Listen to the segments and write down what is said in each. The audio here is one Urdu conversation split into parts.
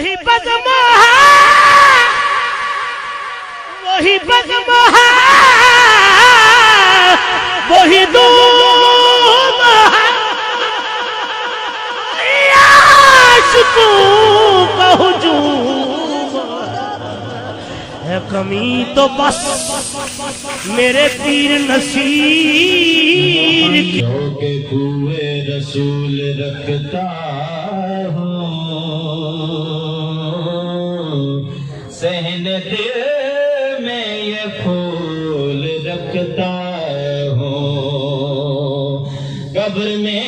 وہی بزم ہے وہی بزم ہے وہی دھوم ہے عاشقوں کا ہجوم ہے کمی تو بس میرے پیر نصیر کی کہ کوئے رسول رکھتا ہوں صحن دل میں یہ پھول رکھتا ہوں قبر میں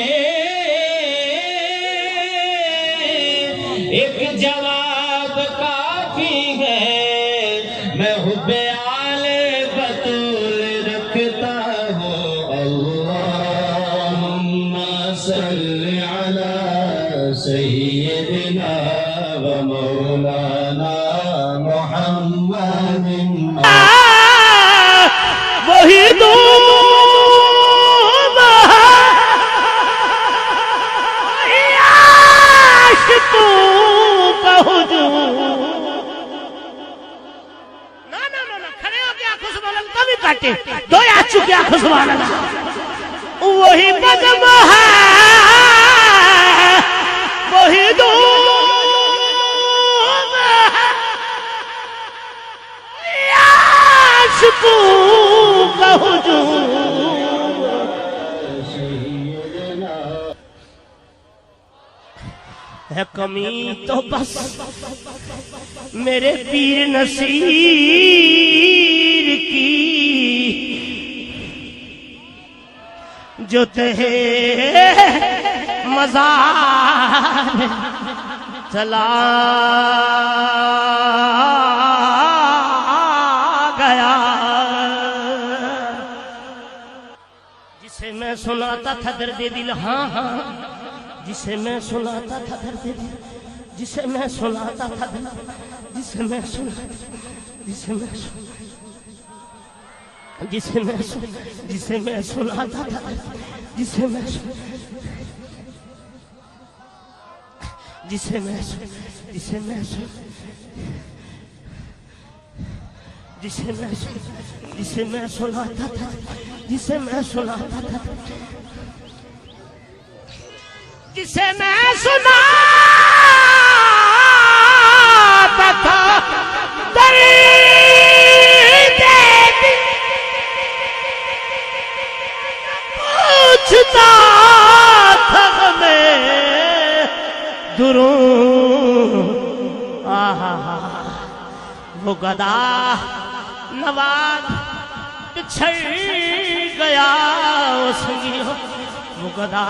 ایک جواب کافی ہے میں حب آل بطول رکھتا ہوں اللہم صلی علی سیدنا و مولانا محمد وہی دھوم ہے عاشقوں کا ہجوم کھڑے ہو کے آنکھوں سے بولن تبھی کاٹے دو آ چکے آنکھوں سے بولن وہی بزم ہے وہی دھوم ہے عاشقوں کا ہجوم ہے کمی تو بس میرے پیر نصیر کی جو تہے مزار چلا گیا جسے میں سناتا تھا درد دل ہاں ہاں جسے میں سناتا تھا درد دل جسے میں سناتا تھا جسے میں سناتا جسے میں جسے میں جسے میں سناتا تھا جسے میں جسے میں جسے میں جسے میں جسے میں سناتا تھا جسے میں سناتا تھا جسے میں سناتا تھا درد دل پوچھتا تھا ہمیں دروں آہا وہ گدا نواز بچھڑ گیا سنگیو وہ گدا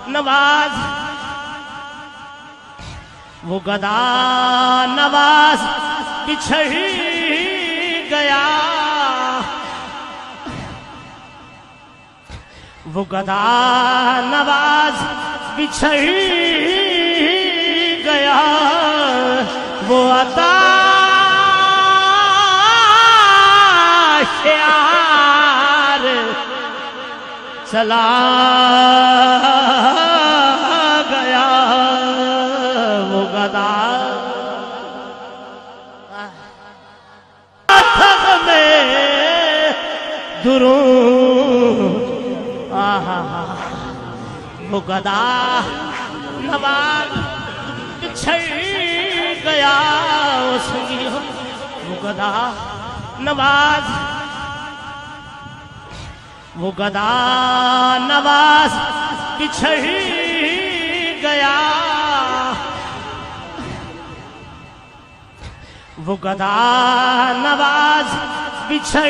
نواز وہ گدا نواز بچھڑ گیا وہ گدا نواز بچھڑ گیا وہ عطا شعار چلا گیا وہ گدا تھک میں دروں آہا وہ گدا نواز بچھڑ گیا سنگیو وہ گدا نواز وہ گدا نواز بچھڑ گیا وہ گدا نواز بچھڑ